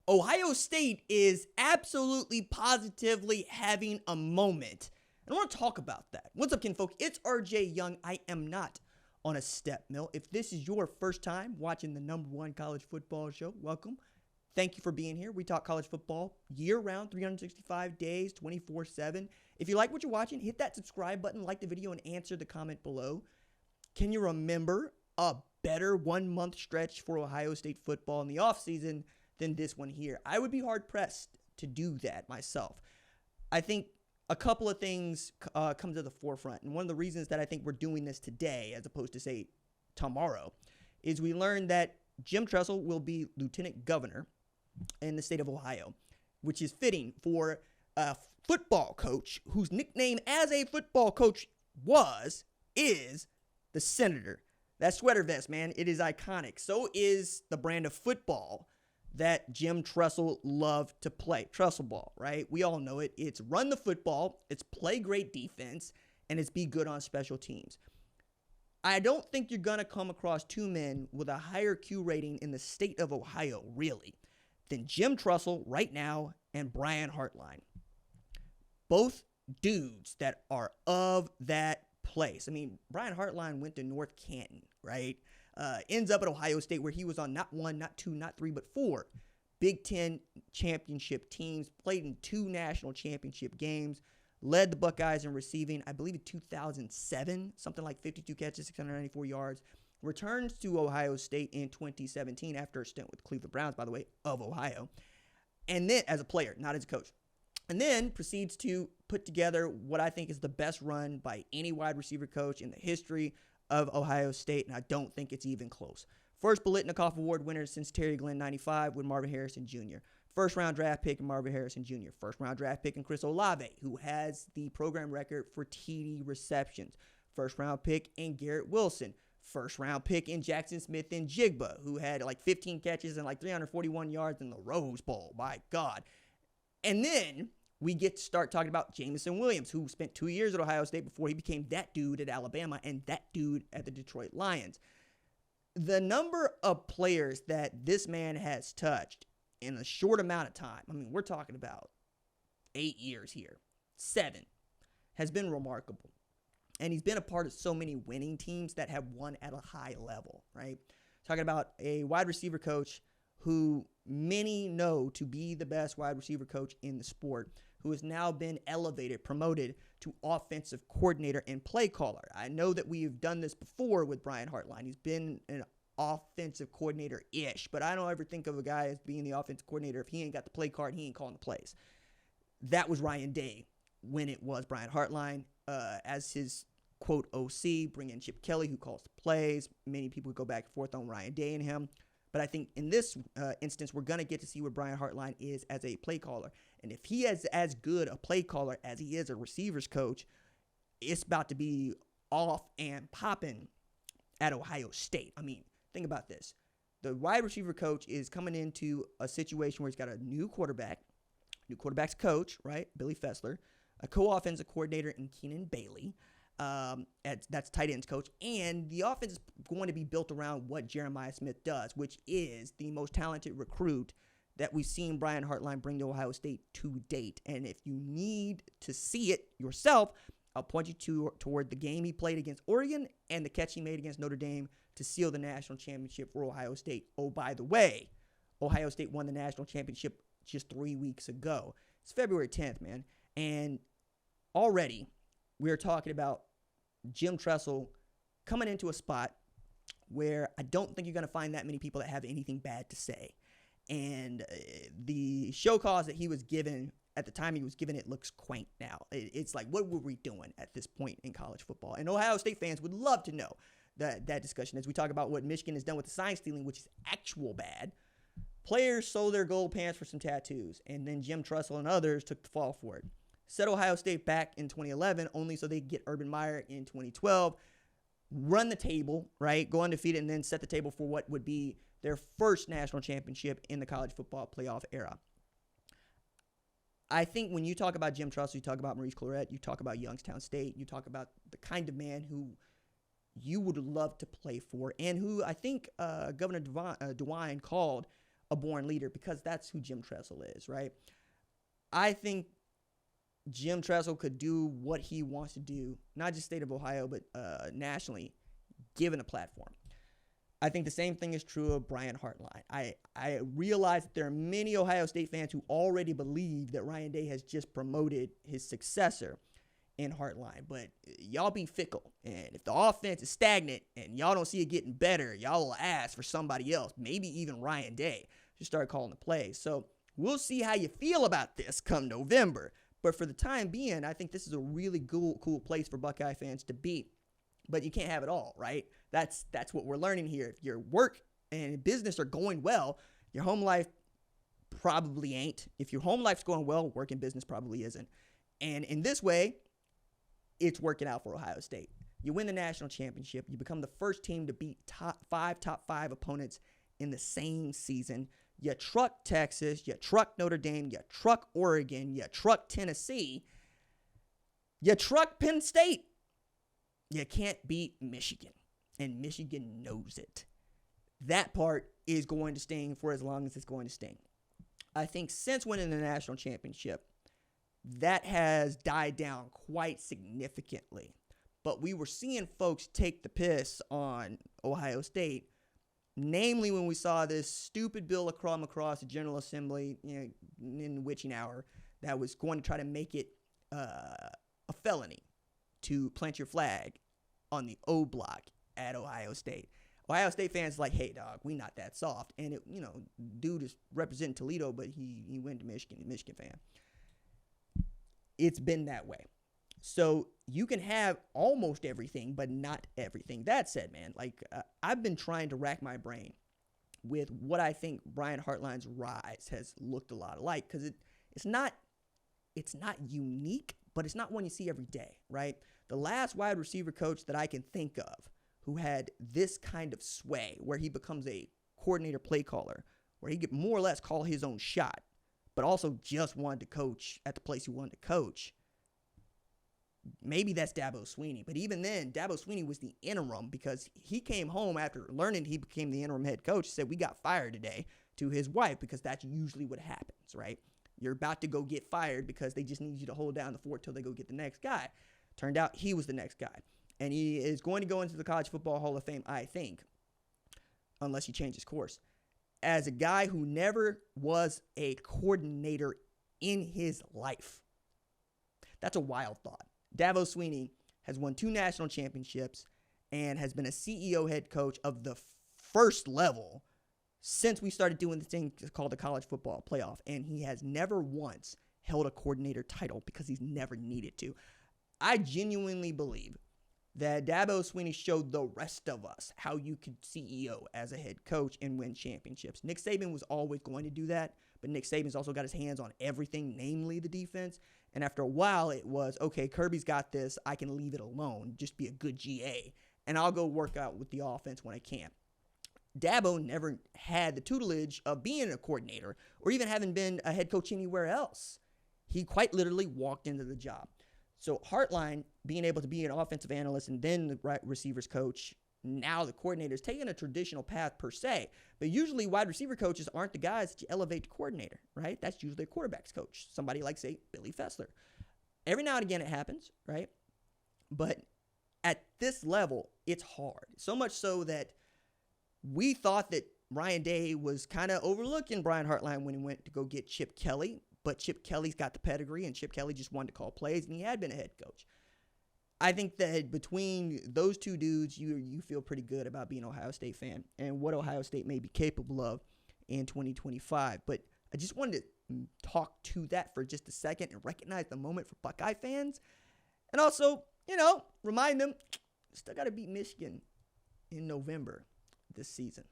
Ohio State is absolutely positively having a moment. And I want to talk about that. What's up, kinfolk? It's RJ Young. I am not on a step mill. If this is your first time watching the #1 college football show, welcome. Thank you for being here. We talk college football year-round, 365 days, 24/7. If you like what you're watching, hit that subscribe button, like the video, and answer the comment below. Can you remember a better one-month stretch for Ohio State football in the offseason than this one here? I would be hard-pressed to do that myself. I think a couple of things come to the forefront, and one of the reasons that I think we're doing this today as opposed to, say, tomorrow is we learned that Jim Tressel will be lieutenant governor in the state of Ohio, which is fitting for a football coach whose nickname as a football coach is the Senator. That sweater vest, man, it is iconic. So is the brand of football that Jim Tressel loved to play. Tressel ball, right? We all know it. It's run the football, it's play great defense, and it's be good on special teams. I don't think you're going to come across two men with a higher Q rating in the state of Ohio, really, than Jim Tressel right now and Brian Hartline. Both dudes that are of that place. I mean, Brian Hartline went to North Canton, right? Ends up at Ohio State where he was on not one, not two, not three, but four Big Ten championship teams, played in 2 national championship games, led the Buckeyes in receiving, I believe in 2007, something like 52 catches, 694 yards. Returns to Ohio State in 2017 after a stint with Cleveland Browns, by the way, of Ohio. And then, as a player, not as a coach. And then proceeds to put together what I think is the best run by any wide receiver coach in the history of Ohio State, and I don't think it's even close. First Biletnikoff Award winner since Terry Glenn 95 with Marvin Harrison Jr. First round draft pick in Marvin Harrison Jr. First round draft pick in Chris Olave, who has the program record for TD receptions. First round pick in Garrett Wilson. First round pick in Jackson Smith and Jigba, who had like 15 catches and like 341 yards in the Rose Bowl. My God. And then we get to start talking about Jameson Williams, who spent 2 years at Ohio State before he became that dude at Alabama and that dude at the Detroit Lions. The number of players that this man has touched in a short amount of time, I mean, we're talking about 8 years here, 7, has been remarkable. And he's been a part of so many winning teams that have won at a high level, right? Talking about a wide receiver coach who many know to be the best wide receiver coach in the sport, who has now been elevated, promoted to offensive coordinator and play caller. I know that we've done this before with Brian Hartline. He's been an offensive coordinator-ish, but I don't ever think of a guy as being the offensive coordinator if he ain't got the play card, he ain't calling the plays. That was Ryan Day when it was Brian Hartline as his quote OC, bring in Chip Kelly, who calls the plays. Many people go back and forth on Ryan Day and him. But I think in this instance, we're going to get to see what Brian Hartline is as a play caller. And if he is as good a play caller as he is a receivers coach, it's about to be off and popping at Ohio State. I mean, think about this. The wide receiver coach is coming into a situation where he's got a new quarterback's coach, right, Billy Fessler, a co-offensive coordinator in Keenan Bailey. That's tight ends coach, and the offense is going to be built around what Jeremiah Smith does, which is the most talented recruit that we've seen Brian Hartline bring to Ohio State to date. And if you need to see it yourself, I'll point you toward the game he played against Oregon and the catch he made against Notre Dame to seal the national championship for Ohio State. Oh, by the way, Ohio State won the national championship just 3 weeks ago. It's February 10th, man, and already we're talking about Jim Tressel coming into a spot where I don't think you're going to find that many people that have anything bad to say. And the show cause that he was given at the time he was given it looks quaint now. It's like, what were we doing at this point in college football? And Ohio State fans would love to know that discussion as we talk about what Michigan has done with the sign stealing, which is actual bad. Players sold their gold pants for some tattoos, and then Jim Tressel and others took the fall for it. Set Ohio State back in 2011 only so they could get Urban Meyer in 2012, run the table, right, go undefeated, and then set the table for what would be their first national championship in the college football playoff era. I think when you talk about Jim Tressel, you talk about Maurice Clarett, you talk about Youngstown State, you talk about the kind of man who you would love to play for and who I think Governor DeWine called a born leader because that's who Jim Tressel is, right? I think Jim Tressel could do what he wants to do, not just state of Ohio, but nationally, given a platform. I think the same thing is true of Brian Hartline. I realize that there are many Ohio State fans who already believe that Ryan Day has just promoted his successor in Hartline, but y'all be fickle. And if the offense is stagnant and y'all don't see it getting better, y'all will ask for somebody else, maybe even Ryan Day, to start calling the plays. So we'll see how you feel about this come November. But for the time being, I think this is a really cool place for Buckeye fans to be. But you can't have it all, right? That's what we're learning here. If your work and business are going well, your home life probably ain't. If your home life's going well, work and business probably isn't. And in this way, it's working out for Ohio State. You win the national championship. You become the first team to beat top five opponents in the same season. You truck Texas, you truck Notre Dame, you truck Oregon, you truck Tennessee, you truck Penn State. You can't beat Michigan, and Michigan knows it. That part is going to sting for as long as it's going to sting. I think since winning the national championship, that has died down quite significantly. But we were seeing folks take the piss on Ohio State, namely when we saw this stupid bill come across the General Assembly in the witching hour that was going to try to make it a felony to plant your flag on the O block at Ohio State. Ohio State fans like, hey, dog, we not that soft. And, dude is representing Toledo, but he went to Michigan fan. It's been that way. So you can have almost everything, but not everything. That said, man, I've been trying to rack my brain with what I think Brian Hartline's rise has looked a lot like, because it's not unique, but it's not one you see every day, right? The last wide receiver coach that I can think of who had this kind of sway, where he becomes a coordinator play caller, where he could more or less call his own shot, but also just wanted to coach at the place he wanted to coach. Maybe that's Dabo Swinney, but even then, Dabo Swinney was the interim because he came home after learning he became the interim head coach, said, we got fired today, to his wife, because that's usually what happens, right? You're about to go get fired because they just need you to hold down the fort till they go get the next guy. Turned out he was the next guy. And he is going to go into the College Football Hall of Fame, I think, unless he changes course, as a guy who never was a coordinator in his life. That's a wild thought. Dabo Swinney has won 2 national championships and has been a CEO head coach of the first level since we started doing this thing called the college football playoff. And he has never once held a coordinator title because he's never needed to. I genuinely believe that Dabo Swinney showed the rest of us how you could CEO as a head coach and win championships. Nick Saban was always going to do that, but Nick Saban's also got his hands on everything, namely the defense. And after a while, it was, okay, Kirby's got this. I can leave it alone. Just be a good GA. And I'll go work out with the offense when I can. Dabo never had the tutelage of being a coordinator or even having been a head coach anywhere else. He quite literally walked into the job. So Hartline, being able to be an offensive analyst and then the receivers coach, now the coordinator, is taking a traditional path per se. But usually wide receiver coaches aren't the guys that you elevate to coordinator, right? That's usually a quarterback's coach, somebody like, say, Billy Fessler. Every now and again it happens, right? But at this level, it's hard. So much so that we thought that Ryan Day was kind of overlooking Brian Hartline when he went to go get Chip Kelly. But Chip Kelly's got the pedigree, and Chip Kelly just wanted to call plays, and he had been a head coach. I think that between those two dudes, you feel pretty good about being an Ohio State fan and what Ohio State may be capable of in 2025. But I just wanted to talk to that for just a second and recognize the moment for Buckeye fans. And also, remind them, still got to beat Michigan in November this season.